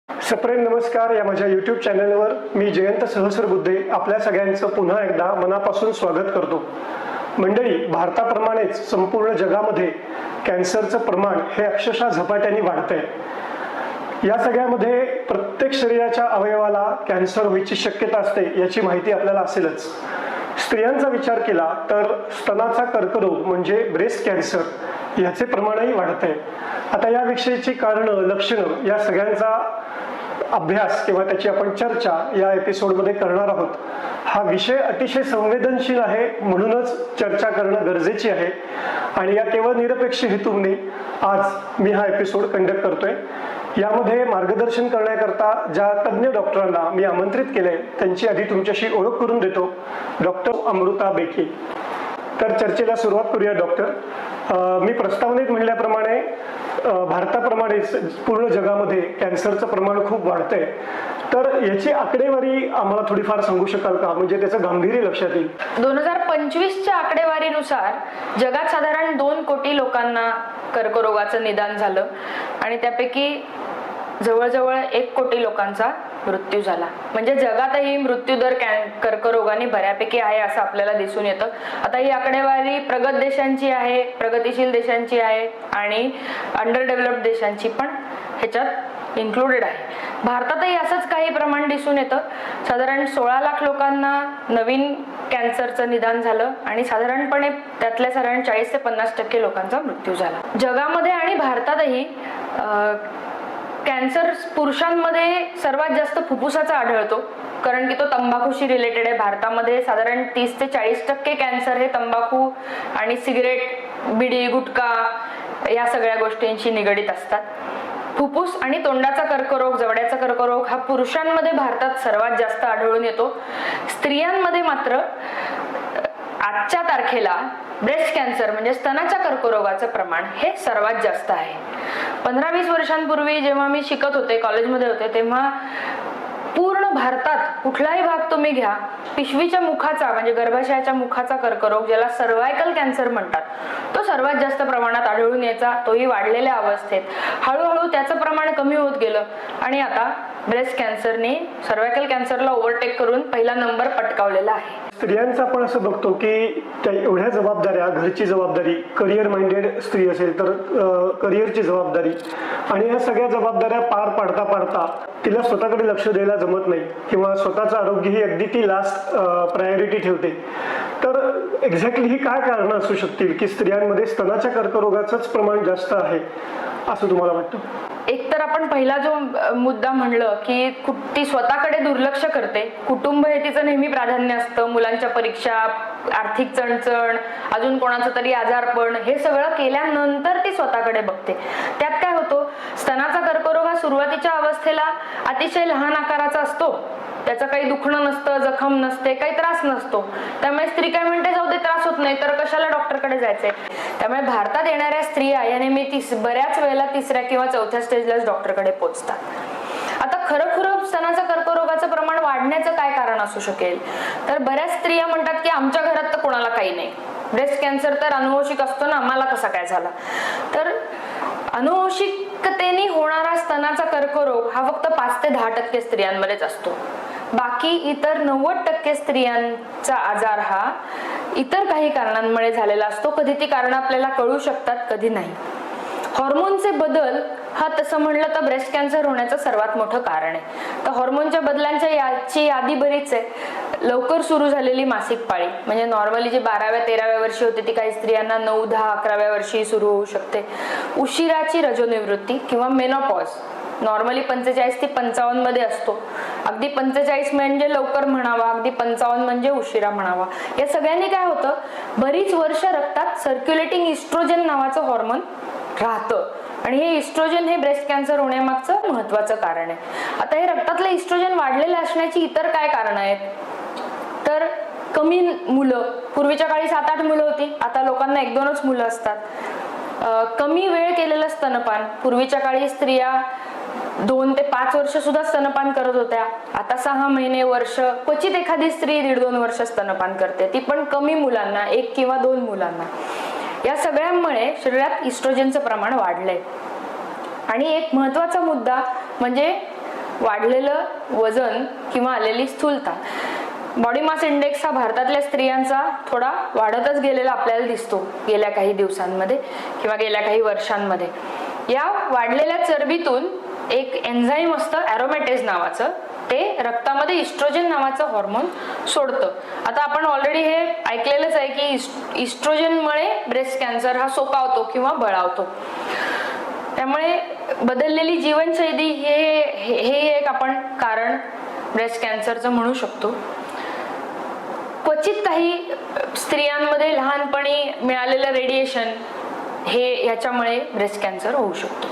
सप्रेम नमस्कार. या माझ्या यूट्यूब चॅनलवर मी जयंत सहस्रबुद्धे आपल्या सगळ्यांचं पुन्हा एकदा मनापासून स्वागत करतो. मंडळी, भारताप्रमाणेच संपूर्ण जगामध्ये कॅन्सरचं प्रमाण हे अक्षरशः झपाट्याने वाढतंय. या सगळ्यामध्ये प्रत्येक शरीराच्या अवयवाला कॅन्सर व्हायची शक्यता असते याची माहिती आपल्याला असेलच. स्त्रियांचा विचार केला तर स्तनाचा कर्करोग म्हणजे ब्रेस्ट कॅन्सर याचे प्रमाणही वाढतंय. आता याविषयीची कारणं, लक्षणं या सगळ्यांचा अभ्यास किंवा त्याची आपण चर्चा या एपिसोडमध्ये करणार आहोत. हा विषय अतिशय संवेदनशील आहे, म्हणूनच चर्चा करणं गरजेची आहे. आणि या केवळ निरपेक्ष हेतूने आज मी हा एपिसोड कंडक्ट करतोय. यामध्ये मार्गदर्शन करण्याकरता ज्या तज्ज्ञ डॉक्टरांना मी आमंत्रित केले त्यांची आधी तुमच्याशी ओळख करून देतो. डॉक्टर अमृता बेके. तर चर्चेला सुरुवात करूया. डॉक्टर, मी प्रस्तावनेत म्हणल्याप्रमाणे भारताप्रमाणेच पूर्ण जगामध्ये कॅन्सरचं प्रमाण खूप वाढतंय. तर याची आकडेवारी आम्हाला थोडीफार सांगू शकाल का, म्हणजे त्याचं गांभीर्य लक्षात येईल? 2025च्या आकडेवारीनुसार जगात साधारण 2 कोटी लोकांना कर्करोगाचं निदान झालं आणि त्यापैकी जवळजवळ 1 कोटी लोकांचा मृत्यू झाला. म्हणजे जगातही मृत्यूदर कर्करोगाने बऱ्यापैकी आहे असं आपल्याला दिसून येतं. आता ही आकडेवारी प्रगत देशांची आहे, प्रगतिशील देशांची आहे आणि अंडर डेव्हलप्ड देशांची पण ह्याच्यात इन्क्लुडेड आहे. भारतातही असंच काही प्रमाण दिसून येतं. साधारण 16 लाख लोकांना नवीन कॅन्सरचं निदान झालं आणि साधारणपणे त्यातल्या साधारण 40 ते 50% लोकांचा मृत्यू झाला. जगामध्ये आणि भारतातही कॅन्सर पुरुषांमध्ये सर्वात जास्त फुफ्फुसाचा आढळतो, कारण की तो तंबाखूशी रिलेटेड आहे. भारतामध्ये साधारण 30 ते 40% कॅन्सर हे तंबाखू आणि सिगरेट, बिडी, गुटखा या सगळ्या गोष्टींशी निगडित असतात. फुफ्फुस आणि तोंडाचा कर्करोग, जबड्याचा कर्करोग हा पुरुषांमध्ये भारतात सर्वात जास्त आढळून येतो. स्त्रियांमध्ये मात्र आजच्या तारखेला ब्रेस्ट कॅन्सर म्हणजे स्तनाच्या कर्करोगाचं प्रमाण हे सर्वात जास्त आहे. 15-20 वर्षांपूर्वी जेव्हा मी शिकत होते, कॉलेजमध्ये होते, तेव्हा पूर्ण भारतात कुठलाही भाग तुम्ही घ्या, पिशवीच्या मुखाचा म्हणजे गर्भाशयाच्या मुखाचा कर्करोग, ज्याला सर्व्हायकल कॅन्सर म्हणतात, तो सर्वात जास्त प्रमाणात आढळून यायचा. तोही वाढलेल्या अवस्थेत. हळूहळू त्याचं प्रमाण कमी होत गेलं आणि आता ब्रेस्ट कॅन्सरने सर्व्हायकल कॅन्सरला ओव्हरटेक करून पहिला नंबर पटकावलेला आहे. स्त्रियांचं आपण असं बघतो की त्या एवढ्या जबाबदाऱ्या, घरची जबाबदारी, करिअर माइंडेड स्त्री असेल तर करिअरची जबाबदारी, आणि या सगळ्या जबाबदाऱ्या पार पाडता पाडता तिला स्वतःकडे लक्ष द्यायला जमत नाही किंवा स्वतःचं आरोग्य ही अगदी ती लास्ट प्रायोरिटी ठेवते. तर एक्झॅक्टली ही काय कारणं असू शकतील की स्त्रियांमध्ये स्तनाच्या कर्करोगाचंच प्रमाण जास्त आहे असं तुम्हाला वाटतं? एक तर आपण पहिला जो मुद्दा म्हणलं की ती स्वतःकडे दुर्लक्ष करते. कुटुंब हे तिचं नेहमी प्राधान्य असतं. मुलांच्या परीक्षा, आर्थिक चणचण, अजून कोणाचं तरी आजारपण, हे सगळं केल्यानंतर ती स्वतःकडे बघते. त्यात काय होतं, स्तनाचा कर्करोग हा सुरुवातीच्या अवस्थेला अतिशय लहान आकाराचा असतो. त्याचं काही दुखणं नसतं, जखम नसते, काही त्रास नसतो. त्यामुळे स्त्री काय म्हणते, जाऊ दे, त्रास होत नाही तर कशाला डॉक्टरकडे जायचंय. त्यामुळे भारतात येणाऱ्या स्त्रिया या नेहमी बऱ्याच वेळेला 3ऱ्या किंवा 4थ्या स्टेजलाच डॉक्टरकडे पोहोचतात. आता खरं स्तनाचं कर्करोगाचं प्रमाण वाढण्याचं काय कारण असू शकेल, तर बऱ्याच स्त्रिया म्हणतात की आमच्या घरात तर कोणाला काही नाही, ब्रेस्ट कॅन्सर तर अनुवंशिक असतो ना, आम्हाला कसा काय झाला. तर अनुवंशिकतेने होणारा स्तनाचा कर्करोग हा फक्त 5 ते 10% स्त्रियांमध्येच असतो. बाकी इतर 90% स्त्रियांचा आजार हा इतर काही कारणांमुळे झालेला असतो. कधी ती कारण आपल्याला कळू शकतात, कधी नाही. हॉर्मोनचे बदल हा तसं म्हणलं तर ब्रेस्ट कॅन्सर होण्याचं सर्वात मोठं कारण आहे. तर हॉर्मोनच्या बदलांच्या याची यादी बरीच आहे. लवकर सुरू झालेली मासिक पाळी, म्हणजे नॉर्मली जी 12व्या 13व्या वर्षी होते ती काही स्त्रियांना 9, 10, 11व्या वर्षी सुरू होऊ शकते. उशिराची रजोनिवृत्ती किंवा मेनोपॉज, नॉर्मली 45 ते 55 मध्ये असतो. अगदी 45 म्हणजे लवकर म्हणावा, अगदी 55 म्हणजे उशिरा म्हणावा. या सगळ्यांनी काय होतं, बरीच वर्ष रक्तात सर्क्युलेटिंग इस्ट्रोजन नावाचं हॉर्मोन राहतं आणि हे इस्ट्रोजन हे ब्रेस्ट कॅन्सर होण्यामागचं महत्वाचं कारण आहे. आता हे रक्तातलं इस्ट्रोजन वाढलेलं असण्याची इतर काय कारणं आहेत, तर कमी मुलं, पूर्वीच्या काळी 7-8 मुलं होती, आता लोकांना 1-2च मुलं असतात. कमी वेळ केलेलं स्तनपान, पूर्वीच्या काळी स्त्रिया 2 ते 5 वर्ष सुद्धा स्तनपान करत होत्या, आता 6 महिने, वर्ष, क्वचित एखादी स्त्री 1.5-2 वर्ष स्तनपान करते, ती पण कमी मुलांना, 1 किंवा 2 मुलांना. या सगळ्यामुळे शरीरात इस्ट्रोजनचं प्रमाण वाढलंय. आणि एक महत्वाचा मुद्दा म्हणजे वाढलेलं वजन किंवा आलेली स्थूलता. बॉडी मास इंडेक्स हा भारतातल्या स्त्रियांचा थोडा वाढतच गेलेला आपल्याला दिसतो गेल्या काही दिवसांमध्ये किंवा गेल्या काही वर्षांमध्ये. या वाढलेल्या चरबीतून एक एन्झाईम असतं ॲरोमॅटेज नावाचं, ते रक्तामध्ये इस्ट्रोजन नावाचं हॉर्मोन सोडतं. आता आपण ऑलरेडी हे ऐकलेलंच आहे की इस्ट्रोजनमुळे ब्रेस्ट कॅन्सर हा सोकावतो किंवा बळावतो. त्यामुळे बदललेली जीवनशैली हे एक आपण कारण ब्रेस्ट कॅन्सरचं म्हणू शकतो. क्वचित काही स्त्रियांमध्ये लहानपणी मिळालेलं रेडिएशन ह्याच्यामुळे ब्रेस्ट कॅन्सर होऊ शकतो.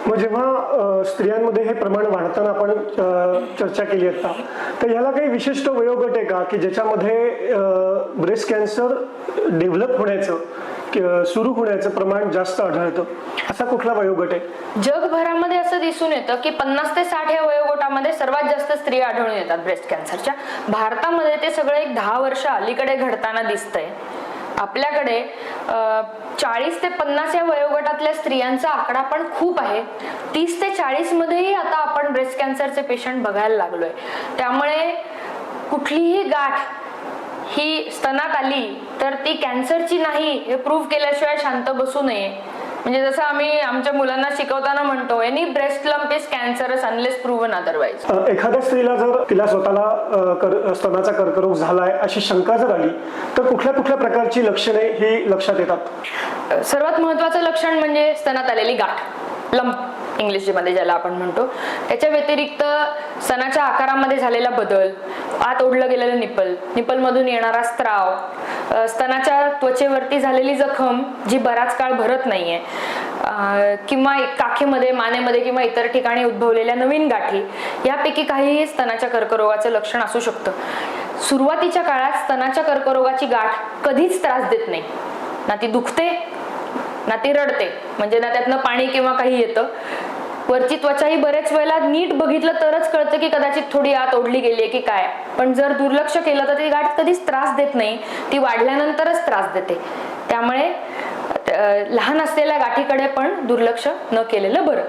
मग जेव्हा स्त्रियांमध्ये हे प्रमाण वाढताना आपण चर्चा केली आता, तर ह्याला काही विशिष्ट वयोगट आहे का की ज्याच्यामध्ये ब्रेस्ट कॅन्सर डेव्हलप होण्याचं सुरू होण्याचं प्रमाण जास्त आढळतं? असा कुठला वयोगट आहे? जगभरामध्ये असं दिसून येतं की 50 ते 60 या वयोगटामध्ये सर्वात जास्त स्त्रिया आढळून येतात ब्रेस्ट कॅन्सरच्या. भारतामध्ये ते सगळं एक 10 वर्ष अलीकडे घडताना दिसतंय. आपल्याकडे 40 ते 50 या वयोगटातल्या स्त्रियांचा आकडा पण खूप आहे. 30 ते 40 मध्येही आता आपण ब्रेस्ट कॅन्सरचे पेशंट बघायला लागलोय. त्यामुळे कुठलीही गाठ ही स्तनात आली तर ती कॅन्सरची नाही हे प्रूव्ह केल्याशिवाय शांत बसू नये. म्हणजे जसं आम्ही आमच्या मुलांना शिकवताना म्हणतो, any breast lump is cancerous unless proven otherwise. एखाद्या स्त्रीला जर तिला स्वतःला स्तनाचा कर्करोग झालाय अशी शंका जर आली तर कुठल्या कुठल्या प्रकारची लक्षणे ही लक्षात येतात? सर्वात महत्वाचं लक्षण म्हणजे स्तनात आलेली गाठ, लंप इंग्लिशमध्ये ज्याला आपण म्हणतो. त्याच्या व्यतिरिक्त स्तनाच्या आकारामध्ये झालेला बदल, आत ओढलं गेलेलं निपल मधून येणारा स्त्राव, स्तनाच्या त्वचेवरती झालेली जखम जी बराच काळ भरत नाहीये, किंवा काखेमध्ये, मानेमध्ये किंवा इतर ठिकाणी उद्भवलेल्या नवीन गाठी, यापैकी काहीही स्तनाच्या कर्करोगाचं लक्षण असू शकतं. सुरुवातीच्या काळात स्तनाच्या कर्करोगाची गाठ कधीच त्रास देत नाही. ना ती दुखते ना ती रडते, म्हणजे ना त्यातनं पाणी किंवा काही येतं. वरची त्वचाही बरेच वेळेला नीट बघितलं तरच कळतं की कदाचित थोडी आत ओढली गेली की काय. पण जर दुर्लक्ष केलं तर ती गाठ कधीच त्रास देत नाही, ती वाढल्यानंतरच त्रास देते. त्यामुळे लहान असलेल्या गाठीकडे पण दुर्लक्ष न केलेलं बरं.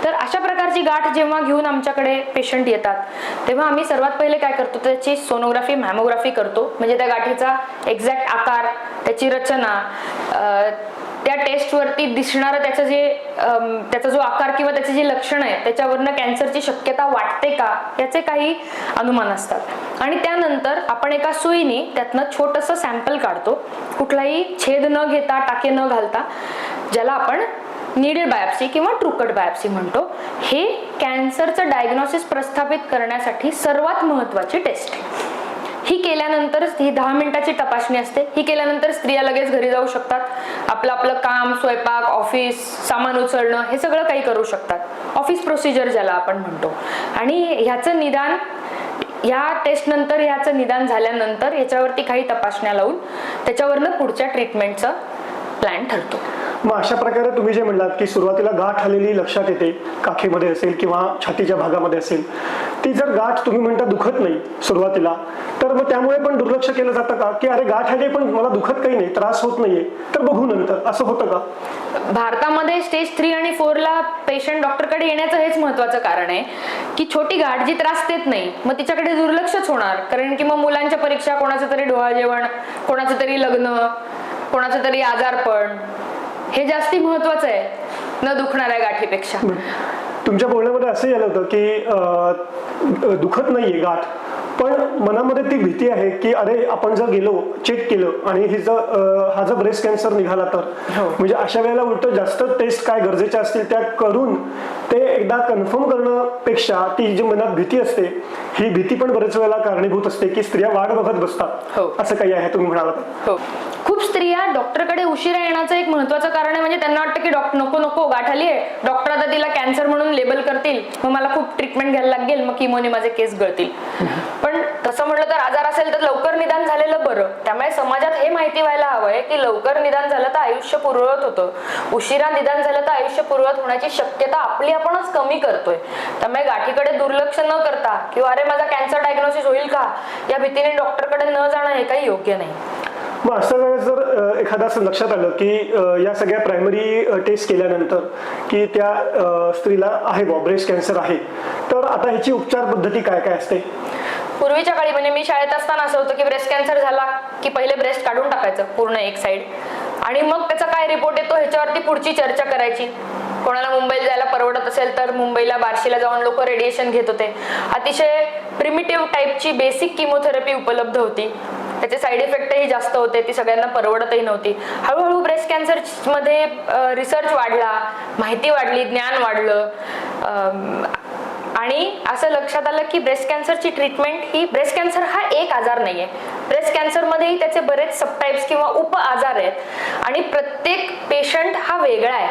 तर अशा प्रकारची गाठ जेव्हा घेऊन आमच्याकडे पेशंट येतात तेव्हा आम्ही सर्वात पहिले काय करतो, त्याची सोनोग्राफी मॅमोग्राफी करतो. म्हणजे त्या गाठीचा एक्झॅक्ट आकार, त्याची रचना, त्या टेस्टवरती दिसणारं त्याचा जो आकार किंवा त्याचे जे लक्षण आहे त्याच्यावरनं कॅन्सरची शक्यता वाटते का याचे काही अनुमान असतात. आणि त्यानंतर आपण एका सुईने त्यातनं छोटंसं सॅम्पल काढतो, कुठलाही छेद न घेता, टाके न घालता, ज्याला आपण नीडल बायोप्सी किंवा ट्रूकट बायोप्सी म्हणतो. हे कॅन्सरचं डायग्नोसिस प्रस्थापित करण्यासाठी सर्वात महत्वाची टेस्ट आहे. ही केल्यानंतर ही 10 मिनिटाची तपासणी असते. ही केल्यानंतर स्त्रिया लगेच घरी जाऊ शकतात. आपलं काम, स्वयंपाक, ऑफिस, सामान उचलणं हे सगळं काही करू शकतात. ऑफिस प्रोसिजर ज्याला आपण म्हणतो. आणि ह्याचं निदान, ह्या टेस्ट नंतर ह्याचं निदान झाल्यानंतर याच्यावरती काही तपासण्या लावून त्याच्यावरनं पुढच्या ट्रीटमेंटचा प्लॅन ठरतो. मग अशा प्रकारे तुम्ही जे म्हणलात की सुरुवातीला गाठ आलेली लक्षात येते, काखेमध्ये असेल किंवा छातीच्या भागामध्ये असेल, ती जर गाठ तुम्ही म्हणता दुखत नाही सुरुवातीला, तर मग त्यामुळे पण दुर्लक्ष केलं जातं का की अरे गाठ आली पण मला दुखत काही नाही, त्रास होत नाहीये, तर बघू नंतर, असं होतं का? भारतामध्ये स्टेज 3 आणि 4 ला पेशंट डॉक्टरकडे येण्याचं हेच महत्वाचं कारण आहे की छोटी गाठ जी त्रास देत नाही मग तिच्याकडे दुर्लक्षच होणार. कारण की मग मुलांच्या परीक्षा, कोणाचं तरी डोहाळ जेवण, कोणाचं तरी लग्न, कोणाचं तरी आजारपण, हे जास्ती महत्वाचं आहे न दुखणाऱ्या गाठीपेक्षा. तुमच्या बोलण्यामध्ये असं झालं होतं की दुखत नाहीये गाठ, पण मनामध्ये ती भीती आहे की अरे आपण जर गेलो, चेक केलं आणि हा जर ब्रेस्ट कॅन्सर निघाला तर, म्हणजे अशा वेळेला उलट जास्त टेस्ट काय गरजेच्या असतील त्या करून ते एकदा कन्फर्म करण्यापेक्षा ती जी मनात भीती असते, ही भीती पण बरेच वेळेला कारणीभूत असते की स्त्रिया वाट बघत बसतात. असं काही आहे तुम्ही म्हणालात? खूप स्त्रिया डॉक्टरकडे उशिरा येण्याचं एक महत्वाचं कारण आहे. म्हणजे त्यांना वाटतं की नको गाठ आली आहे, डॉक्टर आता तिला कॅन्सर म्हणून लेबल करतील, मग मला खूप ट्रीटमेंट घ्यायला लागेल, मग किमोने माझे केस गळतील. पण तसं म्हटलं तर आजार असेल तर लवकर निदान झालेलं बरं. त्यामुळे समाजात हे माहिती व्हायला हवंय की लवकर निदान झालं तर आयुष्य पूर्ववत होतं, उशिरा निदान झालं तर आयुष्य पूर्ववत होण्याची शक्यता आपणच कमी करतोय. त्यामुळे गाठीकडे दुर्लक्ष न करता किंवा अरे माझा कॅन्सर डायग्नोसिस होईल का या भीतीने डॉक्टरकडे न जाणं हे काही योग्य नाही. मग अशा वेळेस जर एखादा असं लक्षात आलं की या सगळ्या प्रायमरी टेस्ट केल्यानंतर की त्या स्त्रीला आहे ब्रेस्ट कॅन्सर आहे, तर आता ह्याची उपचार पद्धती काय काय असते? पूर्वीच्या काळी म्हणजे मी शाळेत असताना असं होतं की ब्रेस्ट कॅन्सर झाला की पहिले ब्रेस्ट काढून टाकायचं पूर्ण एक साईड, आणि मग त्याचा काय रिपोर्ट येतो ह्याच्यावरती पुढची चर्चा करायची. कोणाला मुंबईला जायला परवडत असेल तर मुंबईला बार्शीला जाऊन लोक रेडिएशन घेत होते. अतिशय प्रिमिटिव्ह टाईपची बेसिक किमोथेरपी उपलब्ध होती. त्याचे साईड इफेक्टही जास्त होते, ती सगळ्यांना परवडतही नव्हती. हळूहळू ब्रेस्ट कॅन्सर मध्ये रिसर्च वाढला, माहिती वाढली, ज्ञान वाढलं, आणि असं लक्षात आलं की ब्रेस्ट कॅन्सरची ट्रीटमेंट ही, ब्रेस्ट कॅन्सर हा एक आजार नाहीये, ब्रेस्ट कॅन्सरमध्येही त्याचे बरेच सबटाईप्स किंवा उप आजार आहेत आणि प्रत्येक पेशंट हा वेगळा आहे.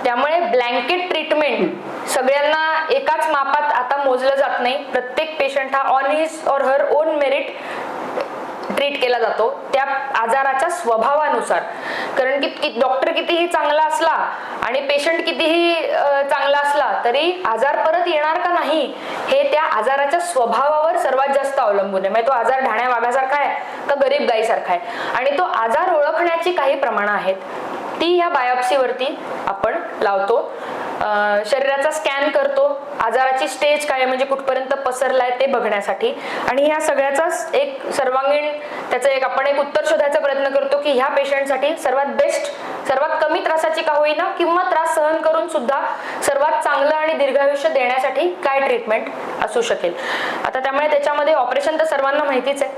त्यामुळे ब्लँकेट ट्रीटमेंट सगळ्यांना एकाच मापात आता मोजलं जात नाही. प्रत्येक पेशंट हा on his or her own merit treat केला जातो त्या आजाराच्या स्वभावानुसार. कारण की डॉक्टर कितीही चांगला असला आणि पेशंट कितीही चांगला असला तरी आजार परत येणार का नाही हे त्या आजाराच्या स्वभावावर सर्वात जास्त अवलंबून आहे. म्हणजे तो आजार ढाण्या वाघासारखा आहे का गरीब गाईसारखा आहे, आणि तो आजार ओळखण्याची काही प्रमाणं आहेत, ती ह्या बायोप्सीवरती आपण लावतो. शरीराचा स्कॅन करतो, आजाराची स्टेज काय म्हणजे कुठपर्यंत पसरलाय ते बघण्यासाठी, आणि ह्या सगळ्याचाच एक सर्वांगीण त्याचं एक आपण एक उत्तर शोधायचा प्रयत्न करतो की ह्या पेशंटसाठी सर्वात बेस्ट, सर्वात कमी त्रासाची का होईना किंवा त्रास सहन करून सुद्धा सर्वात चांगलं आणि दीर्घायुष्य देण्यासाठी काय ट्रीटमेंट असू शकेल. आता त्यामुळे त्याच्यामध्ये ऑपरेशन तर सर्वांना माहितीच आहे,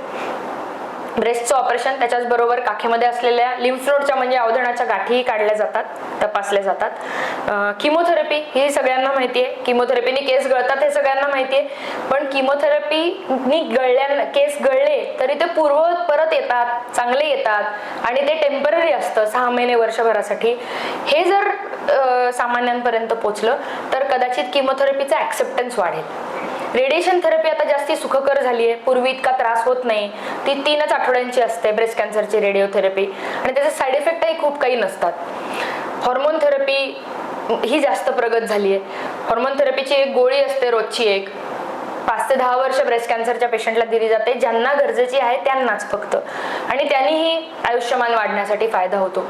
ब्रेस्टचं ऑपरेशन, त्याच्याच बरोबर काखेमध्ये असलेल्या लिम्फ नोडच्या म्हणजे अवधणाच्या गाठीही काढल्या जातात, तपासल्या जातात. किमोथेरपी ही सगळ्यांना माहिती आहे, किमोथेरपीने केस गळतात हे सगळ्यांना माहिती आहे, पण किमोथेरपीनी केस गळले तरी ते पूर्ववत परत येतात, चांगले येतात आणि ते टेम्पररी असतं 6 महिने वर्षभरासाठी. हे जर सामान्यांपर्यंत पोचलं तर कदाचित किमोथेरपीचा ऍक्सेप्टन्स वाढेल. रेडिएशन थेरपी आता जास्ती सुखकर झाली आहे, पूर्वी इतका त्रास होत नाही. ती 3च आठवड्यांची असते ब्रेस्ट कॅन्सरची रेडिओथेरपी, आणि त्याचे साईड इफेक्टही खूप काही नसतात. हॉर्मोन थेरपी ही जास्त प्रगत झाली आहे. हॉर्मोन थेरपीची एक गोळी असते रोजची, एक 5 ते 10 वर्ष ब्रेस्ट कॅन्सरच्या पेशंटला दिली जाते, ज्यांना गरजेची आहे त्यांनाच फक्त, आणि त्यांनीही आयुष्यमान वाढण्यासाठी फायदा होतो.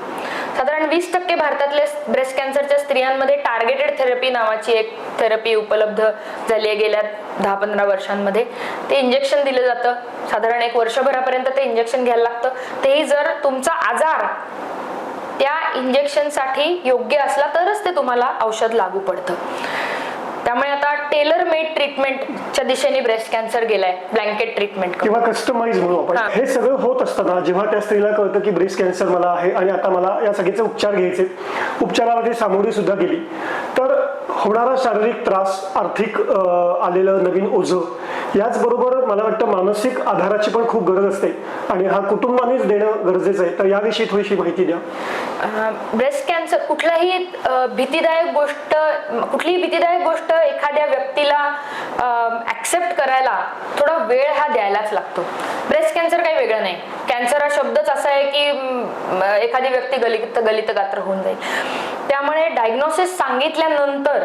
साधारण 20% भारतातल्या ब्रेस्ट कॅन्सरच्या स्त्रियांमध्ये टार्गेटेड थेरपी नावाची एक थेरपी उपलब्ध झाली आहे गेल्या 10-15 वर्षांमध्ये. ते इंजेक्शन दिलं जातं, साधारण 1 वर्षभरापर्यंत ते इंजेक्शन घ्यायला लागतं. तेही जर तुमचा आजार त्या इंजेक्शनसाठी योग्य असला तरच ते तुम्हाला औषध लागू पडतं. त्यामुळे आता टेलर मेड ट्रीटमेंटच्या दिशेने ब्रेस्ट कॅन्सर गेलाय, ब्लँकेट ट्रीटमेंट किंवा कस्टमाइज म्हणू आपण. हे सगळं होत असताना जेव्हा त्या स्त्रीला कळतं की ब्रेस्ट कॅन्सर मला आहे आणि आता मला या सगळ्याचे उपचार घ्यायचे, उपचाराला ती सामोरी सुद्धा गेली, तर होणारा शारीरिक त्रास, आर्थिक आलेलं नवीन ओझं, याचबरोबर मला वाटतं मानसिक आधाराची पण खूप गरज असते, आणि हा कुटुंबानेच देणं गरजेचं आहे. तर याविषयी थोडीशी माहिती द्या. ब्रेस्ट कॅन्सर कुठलीही भीतीदायक गोष्ट एखाद्या व्यक्तीला ऍक्सेप्ट करायला थोडा वेळ हा द्यायलाच लागतो. ब्रेस्ट कॅन्सर काही वेगळं नाही. कॅन्सर हा शब्दच असा आहे की एखादी व्यक्ती गलित गात्र होऊन जाईल. त्यामुळे डायग्नोसिस सांगितल्यानंतर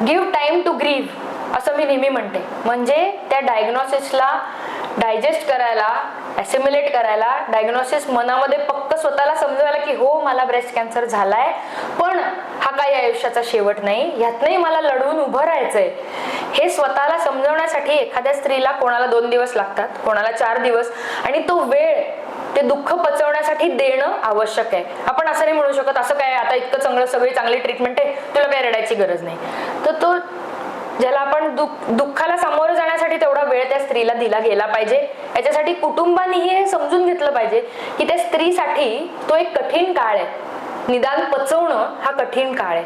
गिव्ह टाइम टू ग्रीव्ह असं मी नेहमी म्हणते. म्हणजे त्या डायग्नोसिसला डायजेस्ट करायला, ॲसिम्युलेट करायला, डायग्नोसिस मनामध्ये पक्क स्वतःला समजवायला की हो मला ब्रेस्ट कॅन्सर झालाय, पण हा काही आयुष्याचा शेवट नाही, ह्यातनंही मला लढवून उभं राहायचंय, हे स्वतःला समजवण्यासाठी एखाद्या स्त्रीला कोणाला 2 दिवस लागतात, कोणाला 4 दिवस, आणि तो वेळ ते दुःख पचवण्यासाठी देणं आवश्यक आहे. आपण असं नाही म्हणू शकत असं काय आता इतकं सगळी चांगली ट्रीटमेंट आहे, तुला काय रडायची गरज नाही. तर तो ज्याला आपण दुःखाला सामोरं जाण्यासाठी तेवढा वेळ त्या स्त्रीला दिला गेला पाहिजे. याच्यासाठी कुटुंबानेही हे समजून घेतलं पाहिजे की त्या स्त्रीसाठी तो एक कठीण काळ आहे. निदान पचवणं हा कठीण काळ आहे,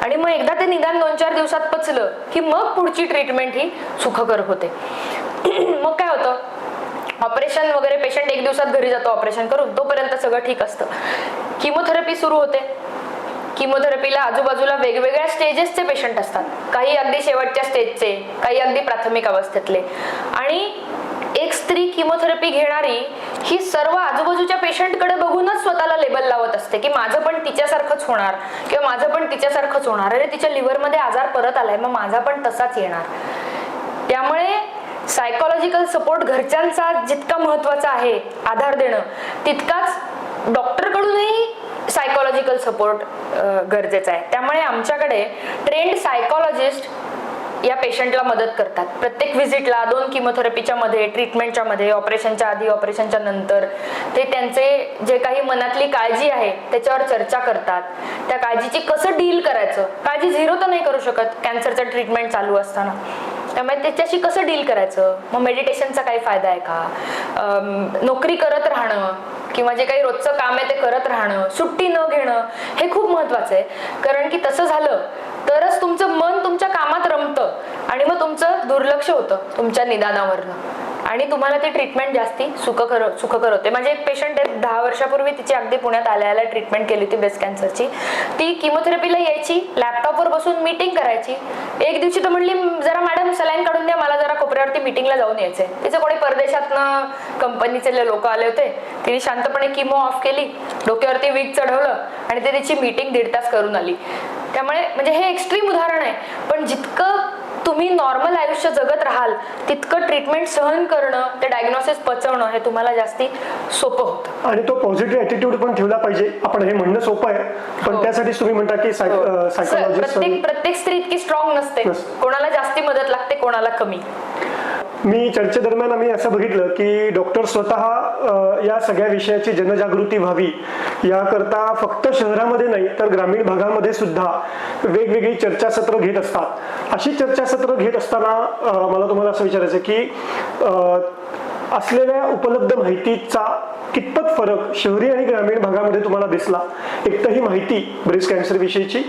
आणि मग एकदा ते निदान 2-4 दिवसात पचलं की मग पुढची ट्रीटमेंट ही सुखकर होते. मग काय होतं, ऑपरेशन वगैरे पेशंट 1 दिवसात घरी जातो ऑपरेशन करून, तोपर्यंत सगळं ठीक असतं. किमोथेरपी सुरू होते. किमोथेरपीला आजूबाजूला वेगवेगळ्या स्टेजेसचे पेशंट असतात, काही अगदी शेवटच्या स्टेजचे, काही अगदी प्राथमिक अवस्थेतले, आणि एक स्त्री किमोथेरपी घेणारी ही सर्व आजूबाजूच्या पेशंटकडे बघूनच स्वतःला लेबल लावत असते की माझं पण तिच्यासारखंच होणार किंवा माझं पण तिच्यासारखंच होणार, अरे तिच्या लिव्हरमध्ये आजार परत आलाय मग माझा पण तसाच येणार. त्यामुळे सायकोलॉजिकल सपोर्ट घरच्यांचा जितका महत्वाचा आहे आधार देणं, तितकाच डॉक्टरकडूनही सायकोलॉजिकल सपोर्ट गरजेचा आहे. त्यामुळे आमच्याकडे ट्रेंड सायकोलॉजिस्ट या पेशंटला मदत करतात. प्रत्येक व्हिजिटला 2 किमोथेरपीच्या मध्ये, ट्रीटमेंटच्या मध्ये, ऑपरेशनच्या आधी, ऑपरेशनच्या नंतर ते त्यांचे जे काही मनातली काळजी आहे त्याच्यावर चर्चा करतात. त्या काळजीची कसं डील करायचं, काळजी झिरो तर नाही करू शकत कॅन्सरचं ट्रीटमेंट चालू असताना, त्यामुळे त्याच्याशी कसं डील करायचं. मग मेडिटेशनचा काही फायदा आहे का, नोकरी करत राहणं किंवा जे काही रोजचं काम आहे ते करत राहणं, सुट्टी न घेणं, हे खूप महत्वाचं आहे. कारण की तसं झालं तरच तुमचं मन तुमच्या कामात रमतं आणि मग तुमचं दुर्लक्ष होतं तुमच्या निदानावरनं आणि तुम्हाला ती ट्रीटमेंट जास्ती सुखकर होते. माझे एक पेशंट आहेत, 10 वर्षापूर्वी तिची अगदी पुण्यात आल्या ट्रीटमेंट केली होती ब्रेस्ट कॅन्सरची. ती किमोथेरपीला यायची, लॅपटॉपवर बसून मीटिंग करायची. एक दिवशी तर म्हणली, जरा मॅडम सलाईन काढून द्या, मला जरा कोपऱ्यावरती मीटिंगला जाऊन यायचंय. तिचे कोणी परदेशातनं कंपनीचे लोक आले होते. तिने शांतपणे किमो ऑफ केली, डोक्यावरती विग चढवलं आणि ते तिची मीटिंग 1.5 तास करून आली. त्यामुळे म्हणजे हे एक्स्ट्रीम उदाहरण आहे, पण जितकं तुम्ही नॉर्मल आयुष्य जगत राहाल तितकं ट्रीटमेंट सहन करणं, ते डायग्नोसिस पचवणं हे तुम्हाला जास्ती सोपं होतं. आणि तो पॉझिटिव्ह ऍटिट्यूड पण ठेवला पाहिजे. आपण हे म्हणणं सोपं आहे, पण त्यासाठी तुम्ही म्हणता की सायकोलॉजिस्ट, प्रत्येक स्त्री इतकी स्ट्रॉंग नसते. कोणाला जास्ती मदत लागते, कोणाला कमी. मी चर्चेदरम्यान आम्ही असं बघितलं की डॉक्टर स्वतः या सगळ्या विषयाची जनजागृती व्हावी याकरता फक्त शहरामध्ये नाही तर ग्रामीण भागामध्ये सुद्धा वेगवेगळी चर्चासत्र घेत असतात. अशी चर्चासत्र घेत असताना मला तुम्हाला असं विचारायचं की असलेल्या उपलब्ध माहितीचा कितपत फरक शहरी आणि ग्रामीण भागामध्ये तुम्हाला दिसला. एक तर ही माहिती ब्रेस्ट कॅन्सर विषयीची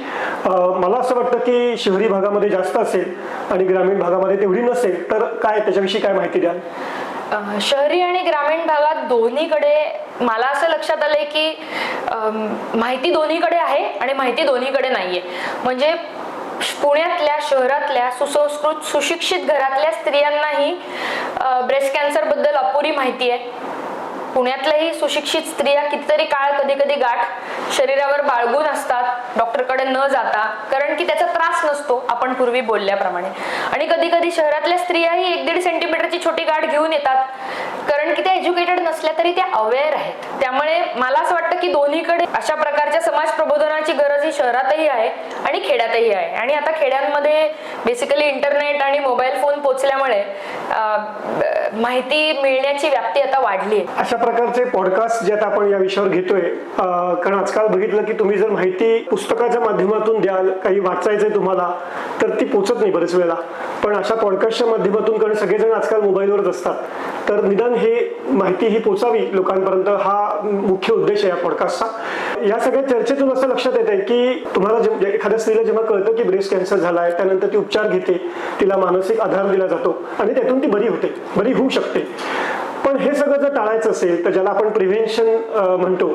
मला असं वाटतं की शहरी भागामध्ये जास्त असेल आणि ग्रामीण भागामध्ये तेवढी नसेल, तर काय त्याच्याविषयी काय माहिती द्याल? शहरी आणि ग्रामीण भागात दोन्हीकडे मला असं लक्षात आलंय की माहिती दोन्हीकडे आहे आणि माहिती दोन्हीकडे नाहीये. म्हणजे पुण्यातल्या, शहरातल्या सुसंस्कृत सुशिक्षित घरातल्या स्त्रियांनाही ब्रेस्ट कॅन्सर बद्दल अपुरी माहिती आहे. पुण्यातल्याही सुशिक्षित स्त्रिया कितीतरी काळ कधी कधी गाठ शरीरावर बाळगून असतात डॉक्टरकडे न जाता, कारण की त्याचा त्रास नसतो आपण पूर्वी बोलल्याप्रमाणे. आणि कधी कधी शहरातल्या स्त्रियाही 1-1.5 सेंटीमीटरची छोटी गाठ घेऊन येतात, कारण की त्या एज्युकेटेड नसल्या तरी त्या अवेअर आहेत. त्यामुळे मला असं वाटतं की दोन्हीकडे अशा प्रकारच्या समाज प्रबोधनाची गरज ही शहरातही आहे आणि खेड्यातही आहे. आणि आता खेड्यांमध्ये बेसिकली इंटरनेट आणि मोबाईल फोन पोचल्यामुळे माहिती मिळण्याची व्याप्ती आता वाढली आहे. अशा प्रकारचे पॉडकास्ट जे आता आपण या विषयावर घेतोय, कारण आजकाल बघितलं की तुम्ही जर माहिती पुस्तकाच्या माध्यमातून द्याल, काही वाचायचंय तुम्हाला, तर ती पोचत नाही बरेच वेळेला. पण अशा पॉडकास्टच्या माध्यमातून, कारण सगळेजण आजकाल मोबाईलवरच असतात, तर निदान हे माहिती ही पोचावी लोकांपर्यंत, हा मुख्य उद्देश आहे या पॉडकास्टचा. या सगळ्या चर्चेतून असं लक्षात येत आहे की तुम्हाला एखाद्या स्त्रीला जेव्हा कळतं की ब्रेस्ट कॅन्सर झालाय, त्यानंतर ती उपचार घेते, तिला मानसिक आधार दिला जातो आणि त्यातून ती बरी होऊ शकते. पण हे सगळं जर टाळायचं असेल तर ज्याला आपण प्रिव्हेन्शन म्हणतो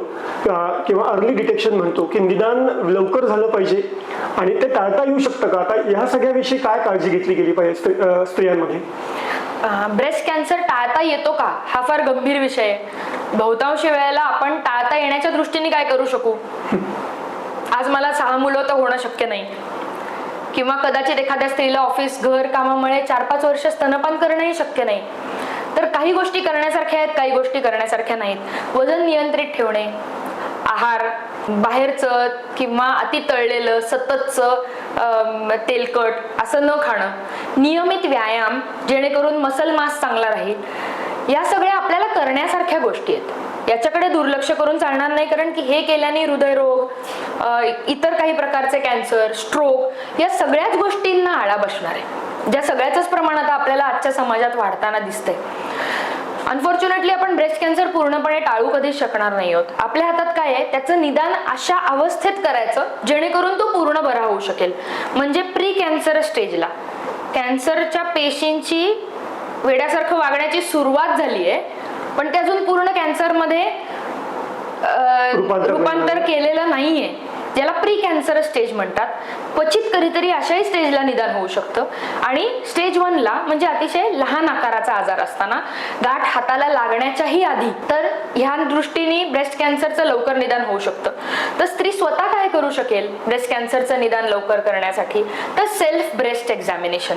किंवा अर्ली डिटेक्शन म्हणतो, की निदान लवकर झालं पाहिजे आणि ते टाळता येऊ शकतं का? आता ह्या सगळ्याविषयी काय काळजी घेतली गेली पाहिजे स्त्रियांमध्ये? ब्रेस्ट कॅन्सर टाळता येतो का, हा फार गंभीर विषय आहे. बहुतांश वेळेला आपण टाळता येण्याच्या दृष्टीने काय करू शकू? आज मला 6 मुलं तर होणं शक्य नाही, किंवा कदाचित एखाद्या स्त्रीला ऑफिस, घर कामामुळे 4-5 वर्ष स्तनपान करणंही शक्य नाही. तर काही गोष्टी करण्यासारख्या आहेत, काही गोष्टी करण्यासारख्या नाहीत. वजन नियंत्रित ठेवणे, आहार बाहेरचं किंवा अति तळलेलं, सततचं तेलकट असं न खाणं, नियमित व्यायाम जेणेकरून मसल मास चांगला राहील, या सगळ्या आपल्याला करण्यासारख्या गोष्टी आहेत. याच्याकडे दुर्लक्ष करून चालणार नाही, कारण की हे केल्याने हृदयरोग, इतर काही प्रकारचे कॅन्सर, स्ट्रोक या सगळ्याच गोष्टींना आळा बसणार आहे, ज्या सगळ्याच प्रमाण आता आपल्याला आजच्या समाजात वाढताना दिसतंय. अनफॉर्च्युनेटली आपण ब्रेस्ट कॅन्सर पूर्णपणे टाळू कधीच शकणार नाही आहोत. आपल्या हातात काय आहे, त्याचं निदान अशा अवस्थेत करायचं जेणेकरून तो पूर्ण बरा होऊ शकेल. म्हणजे प्री कॅन्सर स्टेजला कॅन्सरच्या पेशींची वेड्यासारखं वागण्याची सुरुवात झाली आहे, पण ते अजून पूर्ण कॅन्सरमध्ये रूपांतर केलेलं नाहीये, ज्याला प्री कॅन्सर स्टेज म्हणतात. क्वचित कधीतरी अशाही स्टेजला निदान होऊ शकतं. आणि स्टेज 1ला म्हणजे अतिशय लहान आकाराचा आजार असताना, गाठ हाताला लागण्याच्याही आधी, तर ह्या दृष्टीने ब्रेस्ट कॅन्सरचं लवकर निदान होऊ शकतं. तर स्त्री स्वतः काय करू शकेल ब्रेस्ट कॅन्सरचं निदान लवकर करण्यासाठी? तर self breast examination.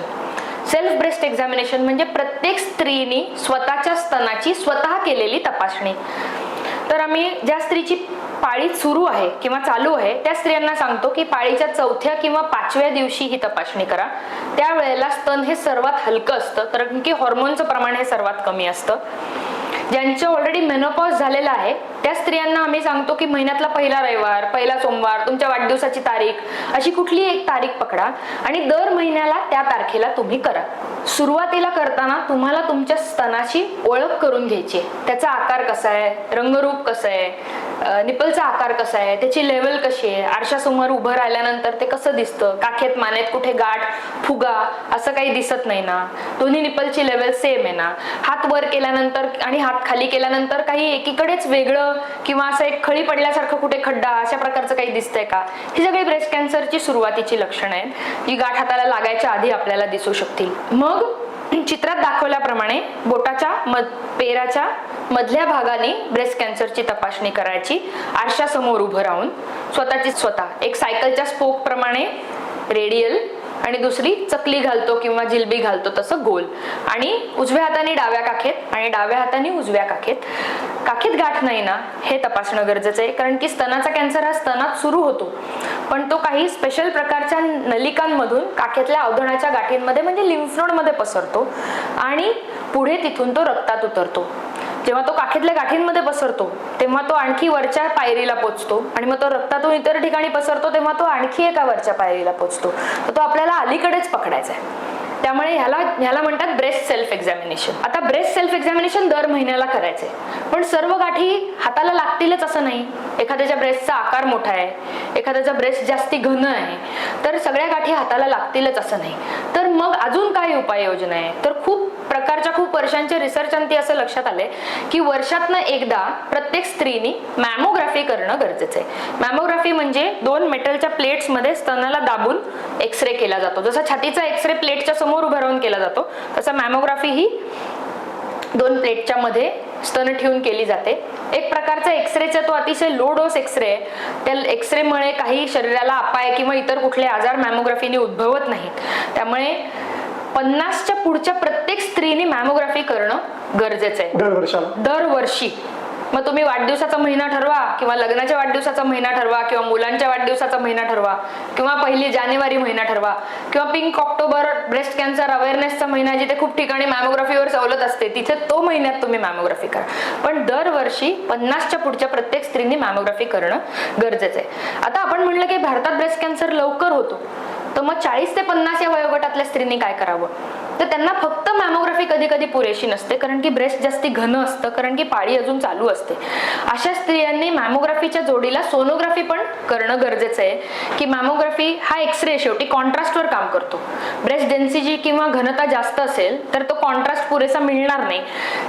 Self breast examination म्हणजे प्रत्येक स्त्रीने स्वतःच्या स्तनाची स्वतः केलेली तपासणी. तर आम्ही ज्या स्त्रीची पाळी सुरू आहे किंवा चालू आहे त्या स्त्रियांना सांगतो की पाळीच्या 4थ्या किंवा 5व्या दिवशी ही तपासणी करा. त्यावेळेला स्तन हे सर्वात हलकं असतं, कारण की हॉर्मोनचं प्रमाण हे सर्वात कमी असतं. ज्यांचं ऑलरेडी मेनोपॉज झालेला आहे त्या स्त्रियांना आम्ही सांगतो की महिन्यातला पहिला रविवार, पहिला सोमवार, तुमच्या वाढदिवसाची तारीख अशी कुठली एक तारीख पकडा आणि दर महिन्याला त्या तारखेला तुम्ही करा. सुरुवातीला करताना तुम्हाला तुमच्या स्तनाची ओळख करून घ्यायची आहे. त्याचा आकार कसा आहे, रंगरूप कसं आहे, निपलचा आकार कसा आहे, त्याची लेवल कशी आहे, आरशासमोर उभं राहिल्यानंतर ते कसं दिसतं, काखेत मानेत कुठे गाठ, फुगा असं काही दिसत नाही ना, दोन्ही निपलची लेवल सेम आहे ना, हात वर केल्यानंतर आणि हात खाली केल्यानंतर काही एकीकडेच वेगळं किंवा असं एक खळी पडल्यासारखं कुठे खड्डा अशा प्रकारचं काही दिसतंय का, ही सगळी ब्रेस्ट कॅन्सरची सुरुवातीची लक्षणं आहेत जी गाठ हाताला लागायच्या आधी आपल्याला दिसू शकतील. मग चित्रात दाखवल्याप्रमाणे बोटाच्या पेराच्या मधल्या भागाने ब्रेस्ट कॅन्सरची तपासणी करायची. आरशासमोर उभं राहून स्वतःची स्वतः एक सायकलच्या स्पोक प्रमाणे रेडियल आणि दुसरी चकली घालतो किंवा जिलबी घालतो तसं गोल, आणि उजव्या हाताने डाव्या काखेत आणि डाव्या हाताने उजव्या काखेत. काखेत गाठ नाही ना हे तपासणं गरजेचं आहे, कारण की स्तनाचा कॅन्सर हा स्तनात सुरू होतो पण तो काही स्पेशल प्रकारच्या नलिकांमधून काखेतल्या अवधणाच्या गाठींमध्ये म्हणजे लिम्फ नोड मध्ये पसरतो आणि पुढे तिथून तो रक्तात उतरतो. जेव्हा तो काखेतल्या गाठींमध्ये पसरतो तेव्हा तो आणखी वरच्या पायरीला पोचतो आणि मग तो रक्तातून इतर ठिकाणी पसरतो तेव्हा तो आणखी एका वरच्या पायरीला पोचतो. तर तो आपल्याला अलीकडेच पकडायचा आहे. त्यामुळे ह्याला म्हणतात ब्रेस्ट सेल्फ एक्झामिनेशन. आता ब्रेस्ट सेल्फ एक्झामिनेशन दर महिन्याला करायचंय, पण सर्व गाठी हाताला लागतीलच असं नाही. एखाद्याच्या ब्रेस्टचा आकार मोठा आहे, एखाद्याचा ब्रेस्ट जास्ती घन आहे, तर सगळ्या गाठी हाताला लागतीलच असं नाही. तर मग अजून काय उपाययोजना आहे, तर खूप वर्षांच्या रिसर्चांती असं लक्षात आलंय की वर्षातनं एकदा प्रत्येक स्त्रीनी मॅमोग्राफी करणं गरजेचं आहे. मॅमोग्राफी म्हणजे 2 मेटलच्या प्लेट्स मध्ये स्तनाला दाबून एक्सरे केला जातो. जसा छातीचा एक्सरे प्लेटच्या समोर उभा राहून केला जातो तसा मॅमोग्राफी ही 2 प्लेटच्या मध्ये स्तन ठेवून केली जाते. एक प्रकारचा एक्सरेचा तो अतिशय लो डोस एक्सरे, त्या एक्सरेमुळे काही शरीराला अपाय किंवा इतर कुठले आजार मॅमोग्राफीने उद्भवत नाहीत. त्यामुळे 50च्या पुढच्या प्रत्येक स्त्रीने मॅमोग्राफी करणं गरजेचं आहे दरवर्षी. मग तुम्ही वाढदिवसाचा महिना ठरवा किंवा लग्नाच्या वाढदिवसाचा महिना ठरवा किंवा मुलांच्या वाढदिवसाचा महिना ठरवा किंवा 1 जानेवारी महिना ठरवा किंवा पिंक ऑक्टोबर ब्रेस्ट कॅन्सर अवेअरनेसचा महिना जिथे खूप ठिकाणी मॅमोग्राफीवर सवलत असते तिथे तो महिन्यात तुम्ही मॅमोग्राफी करा. पण दरवर्षी 50च्या पुढच्या प्रत्येक स्त्रीने मॅमोग्राफी करणं गरजेचं आहे. आता आपण म्हणलं की भारतात ब्रेस्ट कॅन्सर लवकर होतो, तर मग 40 ते 50 या वयोगटातल्या स्त्रींनी काय करावं, तर त्यांना फक्त मॅमोग्राफी कधी कधी पुरेशी नसते, कारण की ब्रेस्ट जास्ती घन असतं, कारण की पाळी अजून चालू असते. अशा स्त्रियांनी मॅमोग्राफीच्या जोडीला सोनोग्राफी पण करणं गरजेचं आहे. की मॅमोग्राफी हा एक्सरे शेवटी कॉन्ट्रास्टवर काम करतो. ब्रेस्ट डेन्सिटी किंवा घनता जास्त असेल तर तो कॉन्ट्रास्ट पुरेसा मिळणार नाही.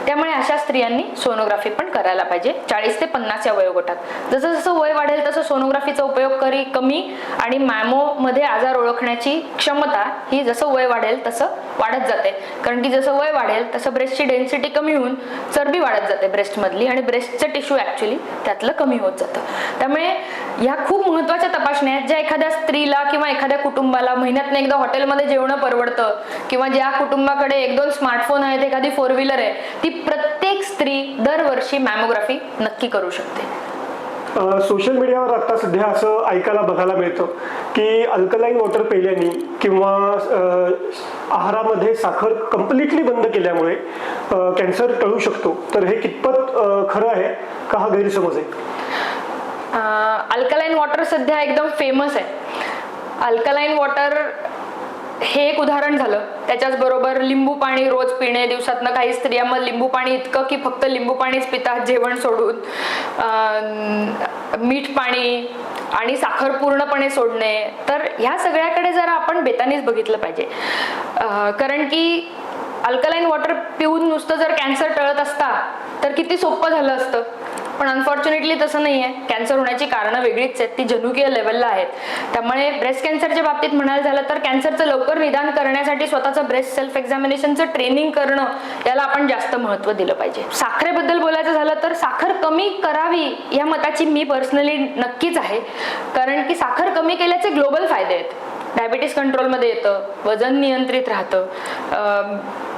त्यामुळे अशा स्त्रियांनी सोनोग्राफी पण करायला पाहिजे 40 ते 50 या वयोगटात. जसं जसं वय वाढेल तसं सोनोग्राफीचा उपयोग कमी आणि मॅमो मध्ये आजार ओळखण्याची क्षमता ही जसं वय वाढेल तसं वाढत जाते, कारण की जसं वय वाढेल तसं ब्रेस्टची डेन्सिटी कमी होऊन चरबी वाढत जाते ब्रेस्ट मधली आणि ब्रेस्टचं टिश्यू ऍक्च्युली त्यातलं कमी होत जातं. त्यामुळे ह्या खूप महत्त्वाच्या तपासण्या आहेत ज्या एखाद्या स्त्रीला किंवा एखाद्या कुटुंबाला महिन्यातनं एकदा हॉटेलमध्ये जेवणं परवडतं किंवा ज्या कुटुंबाकडे 1-2 स्मार्टफोन आहेत, एखादी 4 व्हीलर आहे, ती प्रत्येक स्त्री दरवर्षी मॅमोग्राफी नक्की करू शकते. सोशल मीडियावर आता सध्या असं ऐकायला बघायला मिळतं की अल्कलाईन वॉटर पिल्याने किंवा आहारामध्ये साखर कम्प्लिटली बंद केल्यामुळे कॅन्सर टळू शकतो. तर हे कितपत खरं आहे का हा गैरसमज आहे? अल्कलाईन वॉटर सध्या एकदम फेमस आहे. अल्कलाईन वॉटर हे एक उदाहरण झालं. त्याच्याच बरोबर लिंबू पाणी रोज पिणे, दिवसातनं काही स्त्रिया मग लिंबू पाणी इतकं की फक्त लिंबू पाणीच पितात जेवण सोडून, मीठ पाणी आणि साखर पूर्णपणे सोडणे. तर ह्या सगळ्याकडे जरा आपण बेतानीच बघितलं पाहिजे, कारण की अल्कलाईन वॉटर पिऊन नुसतं जर कॅन्सर टळत असता तर किती सोपं झालं असतं. पण अनफॉर्च्युनेटली तसं नाहीये. कॅन्सर होण्याची कारणं वेगळीच आहेत, ती जनुकीय लेवलला आहेत. त्यामुळे ब्रेस्ट कॅन्सरच्या बाबतीत म्हणायला झालं तर कॅन्सरचं लवकर निदान करण्यासाठी स्वतःचं ब्रेस्ट सेल्फ एक्झामिनेशनचं ट्रेनिंग करणं याला आपण जास्त महत्त्व दिलं पाहिजे. साखरेबद्दल बोलायचं झालं तर साखर कमी करावी या मताची मी पर्सनली नक्कीच आहे, कारण की साखर कमी केल्याचे ग्लोबल फायदे आहेत. डायबिटीस कंट्रोलमध्ये येतं, वजन नियंत्रित राहतं,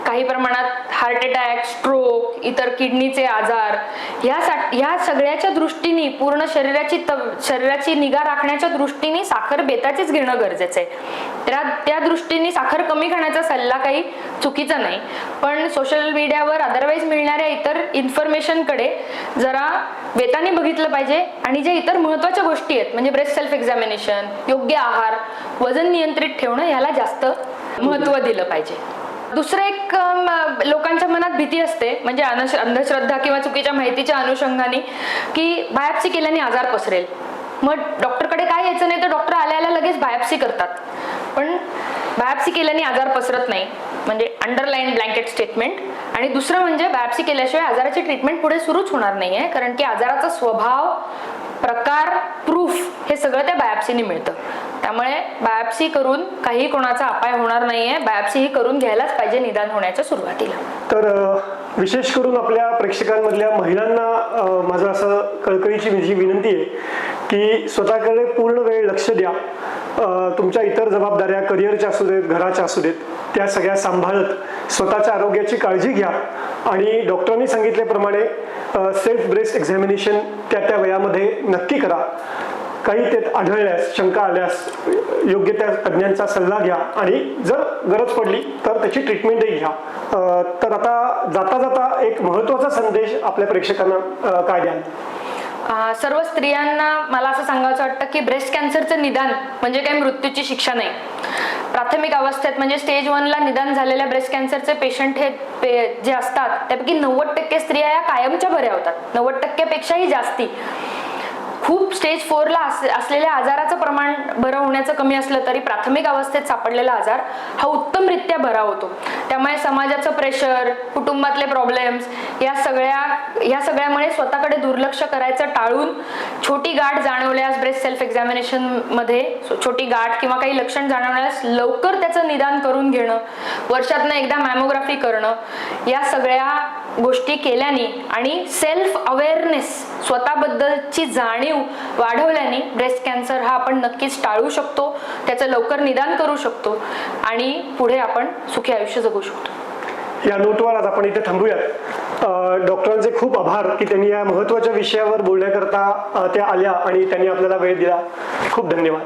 काही प्रमाणात हार्ट अटॅक, स्ट्रोक, इतर किडनीचे आजार ह्या सगळ्याच्या दृष्टीने पूर्ण शरीराची निगा राखण्याच्या दृष्टीने साखर बेताचीच घेणं गरजेचं आहे. त्या दृष्टीने साखर कमी खाण्याचा सल्ला काही चुकीचा नाही, पण सोशल मीडियावर अदरवाईज मिळणाऱ्या इतर इन्फॉर्मेशनकडे जरा बेताने बघितलं पाहिजे आणि ज्या इतर महत्त्वाच्या गोष्टी आहेत म्हणजे ब्रेस्ट सेल्फ एक्झामिनेशन, योग्य आहार, वजन नियंत्रित ठेवणं याला जास्त महत्त्व दिलं पाहिजे. दुसरं एक लोकांच्या मनात भीती असते म्हणजे अंधश्रद्धा किंवा चुकीच्या माहितीच्या अनुषंगाने की बायोप्सी केल्याने आजार पसरेल, मग डॉक्टरकडे काय यायचं नाही तर डॉक्टर आल्या लगेच बायोप्सी करतात. पण बायोप्सी केल्याने आजार पसरत नाही म्हणजे अंडरलाईन ब्लँकेट स्टेटमेंट. आणि दुसरं म्हणजे बायोप्सी केल्याशिवाय आजाराची ट्रीटमेंट पुढे सुरूच होणार नाहीये, कारण की आजाराचा स्वभाव, प्रकार, प्रूफ हे सगळं त्या बायोप्सीने मिळतं. त्यामुळे बायोप्सी करून काही कोणाचा अपाय होणार नाहीये. बायोप्सी ही करून घ्यायलाच पाहिजे निदान होण्याच्या सुरुवातीला. तर विशेष करून आपल्या प्रेक्षकांमधल्या महिलांना माझं असं कळकळीची माझी विनंती आहे की स्वतःकडे पूर्ण वेळ लक्ष द्या. तुमच्या इतर जबाबदाऱ्या करिअरच्या असू देत, घराच्या असू देत, त्या सगळ्या सांभाळत स्वतःच्या आरोग्याची काळजी घ्या आणि डॉक्टरांनी सांगितल्याप्रमाणे सेल्फ ब्रेस्ट एक्झामिनेशन त्या वयामध्ये नक्की करा. काही त्यात आढळल्यास, शंका आल्यास योग्य त्या तज्ज्ञांचा सल्ला घ्या आणि जर गरज पडली तर त्याची ट्रीटमेंटही घ्या. तर आता जाता जाता एक महत्त्वाचा संदेश आपल्या प्रेक्षकांना काय द्याल? सर्व स्त्रियांना मला असं सांगायचं वाटतं की ब्रेस्ट कॅन्सरचं निदान म्हणजे काही मृत्यूची शिक्षा नाही. प्राथमिक अवस्थेत म्हणजे स्टेज 1 ला निदान झालेल्या ब्रेस्ट कॅन्सरचे पेशंट हे जे असतात त्यापैकी 90% स्त्रिया या कायमच्या बऱ्या होतात. 90% पेक्षाही जास्ती. खूप स्टेज 4 ला असलेल्या आजाराचं प्रमाण बरं होण्याचं कमी असलं तरी प्राथमिक अवस्थेत सापडलेला आजार हा उत्तमरित्या बरा होतो. त्यामुळे समाजाचं प्रेशर, कुटुंबातले प्रॉब्लेम्स या सगळ्यामुळे स्वतःकडे दुर्लक्ष करायचं टाळून छोटी गाठ जाणवल्यास ब्रेस्ट सेल्फ एक्झामिनेशन मध्ये छोटी गाठ किंवा काही लक्षण जाणवल्यास लवकर त्याचं निदान करून घेणं, वर्षातनं एकदा मॅमोग्राफी करणं, या सगळ्या गोष्टी केल्याने आणि सेल्फ अवेअरनेस स्वतःबद्दलची जाणीव वाढवल्याने ब्रेस्ट कॅन्सर हा आपण नक्कीच टाळू शकतो, त्याचं लवकर निदान करू शकतो आणि पुढे आपण सुखी आयुष्य जगू शकतो. या नोटवर आज आपण इथे थांबूयात. डॉक्टरांचे खूप आभार की त्यांनी या महत्त्वाच्या विषयावर बोलण्याकरता त्या आल्या आणि त्यांनी आपल्याला वेळ दिला. खूप धन्यवाद.